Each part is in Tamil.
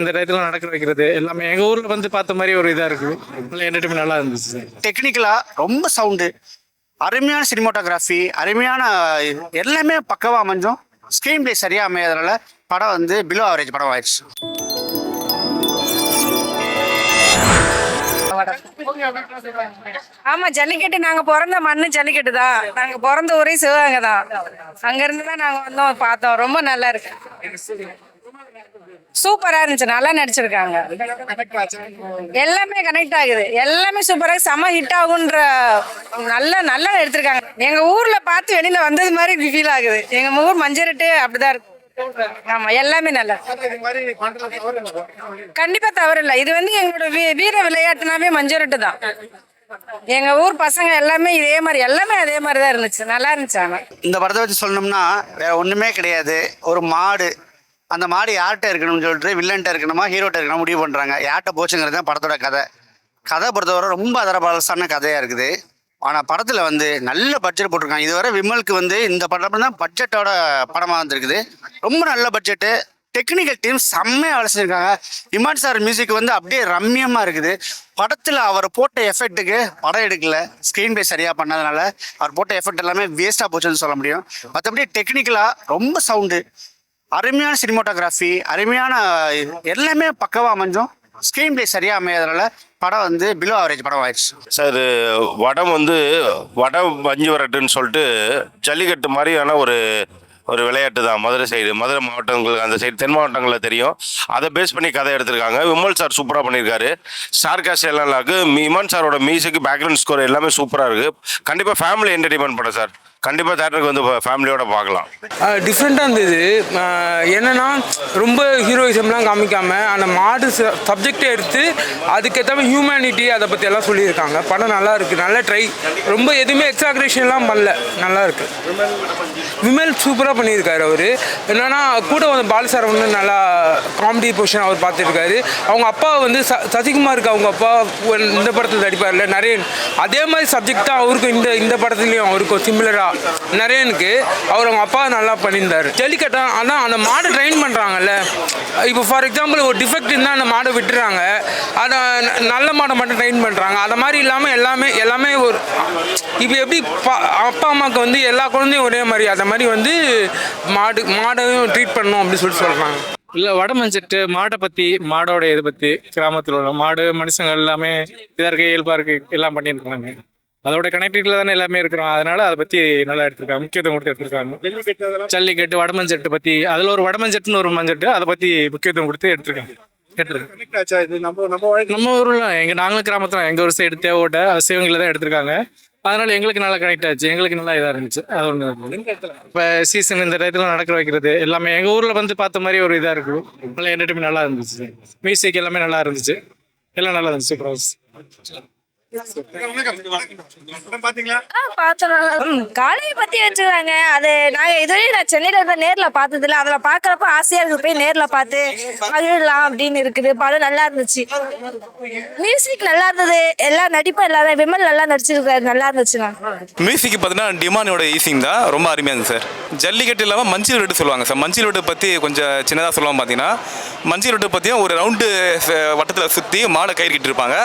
இந்த டயத்துல நடக்க வைக்கிறது எல்லாமே எங்க ஊர்ல வந்து பார்த்த மாதிரி ஒரு இதா இருக்கு. நல்ல என்டர்டைன்மெண்ட் நல்லா இருந்துச்சு. டெக்னிக்கலா ரொம்ப சவுண்டு, அருமையான சினிமாட்டோகிராஃபி, அருமையான எல்லாமே பக்கவா அமைஞ்சோம். ஸ்க்ரீன் பிளே சரியா அமையாதனால படம் வந்து பிலோ ஆவரேஜ் படம் ஆயிடுச்சு. ஆமா, ஜல்லிக்கட்டு நாங்க பிறந்த மண்ணு ஜல்லிக்கட்டு தான். நாங்க பிறந்த ஊரே சிவகங்கை தான். அங்க இருந்து தான் நாங்க வந்தோம், பார்த்தோம். ரொம்ப நல்லா இருக்கு, சூப்பரா இருந்துச்சு, நல்லா நடிச்சிருக்காங்க. எல்லாமே கனெக்ட் ஆகுது, எல்லாமே சூப்பரா செம ஹிட் ஆகுன்ற நல்லா எடுத்திருக்காங்க. எங்க ஊர்ல பார்த்து வெளியில வந்தது மாதிரி ஃபீல் ஆகுது. எங்க ஊர் மஞ்சரட்டு அப்படிதான் இருக்கு. ஆமா, எல்லாமே நல்லா கண்டிப்பா தவறு இல்லை. இது வந்து எங்களோட வீர விளையாட்டுனாவே மஞ்சரட்டு தான். எங்க ஊர் பசங்க எல்லாமே இதே மாதிரி, எல்லாமே அதே மாதிரி தான் இருந்துச்சு, நல்லா இருந்துச்சு. ஆனா இந்த படத்தை வச்சு சொல்லணும்னா வேற ஒண்ணுமே கிடையாது. ஒரு மாடு, அந்த மாடு யார்கிட்ட இருக்கணும்னு சொல்லிட்டு வில்லன்ட்ட இருக்கணுமா ஹீரோட்ட இருக்கணும் முடிவு பண்றாங்க. யார்கிட்ட போச்சுங்கிறது தான் படத்தோட கதை பொறுத்தவரை ரொம்ப அதரபாலசான கதையா இருக்குது. ஆனால் படத்தில் வந்து நல்ல பட்ஜெட் போட்டிருக்காங்க. இதுவரை விமலுக்கு வந்து இந்த படம் தான் பட்ஜெட்டோட படமாக வந்துருக்குது. ரொம்ப நல்ல பட்ஜெட்டு, டெக்னிக்கல் டீம் செம்மையாக வேலை செஞ்சுருக்காங்க. இமான் சார் மியூசிக் வந்து அப்படியே ரம்மியமாக இருக்குது. படத்தில் அவர் போட்ட எஃபெக்ட்டுக்கு படம் எடுக்கல, ஸ்க்ரீன் பிளே சரியாக பண்ணதுனால அவர் போட்ட எஃபெக்ட் எல்லாமே வேஸ்ட்டாக போச்சுன்னு சொல்ல முடியும். மற்றபடி டெக்னிக்கலாக ரொம்ப சவுண்டு, அருமையான சினிமாட்டோகிராஃபி, அருமையான எல்லாமே பக்கவாக அமைஞ்சோம். ஸ்க்ரீன் பிளே சரியாக அமையாதனால படம் வந்து பிலோ ஆவரேஜ் படம் ஆயிடுச்சு. சார் வடம் வந்து வடம் மஞ்சு வரட்டுன்னு சொல்லிட்டு ஜல்லிக்கட்டு மாதிரியான ஒரு விளையாட்டு தான். மதுரை மாவட்டங்கள், அந்த சைடு தென் மாவட்டங்களில் தெரியும். அதை பேஸ் பண்ணி கதை எடுத்திருக்காங்க. விமல் சார் சூப்பராக பண்ணியிருக்காரு. ஸ்டார் காஸ்ட் எல்லாம் இருக்குது. இமான் சாரோட மியூசிக், பேக்ரவுண்ட் ஸ்கோர் எல்லாமே சூப்பராக இருக்குது. கண்டிப்பாக ஃபேமிலி என்டர்டைன்மெண்ட் படம் சார். கண்டிப்பாக தேட்டருக்கு வந்து ஃபேமிலியோட பார்க்கலாம். டிஃப்ரெண்ட்டாக இருந்தது. என்னென்னா ரொம்ப ஹீரோயிசம்லாம் காமிக்காமல் அந்த மாடு சப்ஜெக்டை எடுத்து அதுக்கேற்ற ஹியூமனிட்டி அதை பற்றி எல்லாம் சொல்லியிருக்காங்க. படம் நல்லா இருக்குது, நல்ல ட்ரை. ரொம்ப எதுவுமே எக்ஸாக்ரேஷன்லாம் பண்ணல, நல்லா இருக்குது. விமல் சூப்பராக பண்ணியிருக்காரு. அவர் என்னென்னா கூட வந்து பாலசார் வந்து நல்லா காமெடி பொசிஷன் அவர் பார்த்துருக்காரு. அவங்க அப்பா வந்து சசிகுமாருக்கு அவங்க அப்பா இந்த படத்தில் நடிப்பார்ல நரேன், அதே மாதிரி சப்ஜெக்ட் தான் அவருக்கு இந்த படத்துலையும் அவருக்கு சிமிலராக நரேனுக்கு அவங்க அப்பா நல்லா பண்ணியிருந்தார். ஜல்லிக்கட்டா ஆனால் அந்த மாடை ட்ரெயின் பண்ணுறாங்கல்ல. இப்போ ஃபார் எக்ஸாம்பிள் ஒரு டிஃபெக்ட் இருந்தால் அந்த மாடை விட்டுறாங்க, அதை நல்ல மாடை மட்டும் ட்ரெயின் பண்ணுறாங்க. அதை மாதிரி இல்லாமல் எல்லாமே ஒரு இப்போ எப்படி அப்பா அம்மாவுக்கு வந்து எல்லா குழந்தையும் ஒரே மாதிரி, அதை மாதிரி வந்து மாடையும் ட்ரீட் பண்ணணும் அப்படின்னு சொல்கிறாங்க. இல்லை, வடமஞ்சட்டு மாடை பற்றி, மாடோட இதை பற்றி, கிராமத்தில் உள்ள மாடு மனுஷங்க எல்லாமே இதாக இருக்கு, இயல்பாக இருக்குது, எல்லாம் பண்ணியிருக்காங்க. அதோட கனெக்டிவிட்டியில் தானே எல்லாமே இருக்கிறோம். அதனால அதை பற்றி நல்லா எடுத்திருக்காங்க, முக்கியத்துவம் கொடுத்து எடுத்திருக்காங்க. ஜல்லிக்கட்டு, வடமஞ்சட்டு பற்றி, அதில் ஒரு வடமஞ்சட்டுன்னு ஒரு மஞ்சட்டு, அதை பற்றி முக்கியத்துவம் கொடுத்து எடுத்திருக்காங்க. நம்ம ஊரில் நாங்களும் கிராமத்தில் எங்கள் ஒரு சைடு தேவோட்ட சிவங்கில தான் எடுத்திருக்காங்க. அதனால எங்களுக்கு நல்லா கனெக்ட் ஆச்சு, எங்களுக்கு நல்லா இதாக இருந்துச்சு. அது ஒன்று. இப்போ சீசன் இந்த டயத்துல நடக்க வைக்கிறது எல்லாமே எங்கள் ஊரில் வந்து பார்த்த மாதிரி ஒரு இதாக இருக்கு. நல்ல என்டர்டைன்மெண்ட் நல்லா இருந்துச்சு. மியூசிக் எல்லாமே நல்லா இருந்துச்சு, எல்லாம் நல்லா இருந்துச்சு. காளையை பத்தி வச்சிருக்காங்க. அது நான் சென்னையில இருந்த நேர்ல பார்த்ததுல, அதுல பாக்குறப்ப ஆசையா இருக்கு, போய் நேர்ல பார்த்து மகிழலாம் அப்படின்னு இருக்குது. படம் நல்லா இருந்துச்சு, மியூசிக் நல்லா இருந்தது, எல்லா நடிப்பும் எல்லாரும் விமல் நல்லா நடிச்சிருக்காரு, நல்லா இருந்துச்சுண்ணா. மியூசிக் பார்த்தீங்கன்னா டிமானியோட ஈஸிங் தான், ரொம்ப அருமையாக இருந்துச்சு சார். ஜல்லிக்கட்டு இல்லாமல் மஞ்சள் வெட்டு சொல்லுவாங்க சார். மஞ்சள் வெட்டு பற்றி கொஞ்சம் சின்னதாக சொல்லுவாங்க. பார்த்தீங்கன்னா மஞ்சள் வெட்டு பற்றியும் ஒரு ரவுண்டு வட்டத்தில் சுற்றி மாடை கயிறு கட்டி இருப்பாங்க.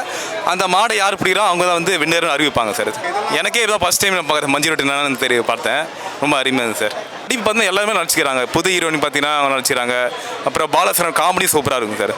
அந்த மாடை யார் பிடிக்கிறோம் அவங்க தான் வந்து வின்னர்னு அறிவிப்பாங்க சார். எனக்கே இதுதான் ஃபஸ்ட் டைம் நான் பார்க்குறேன் மஞ்சள் வெட்டு என்னன்னு பார்த்தேன். ரொம்ப அருமையாக இருந்துச்சு சார். இப்போ பார்த்தீங்கன்னா எல்லாருமே நடிச்சிக்கிறாங்க. புது ஹீரோயின் பார்த்தீங்கன்னா அவங்க நடிச்சிக்கிறாங்க. அப்புறம் பாலசரன் காமெடி சூப்பராக இருக்கும் சார்.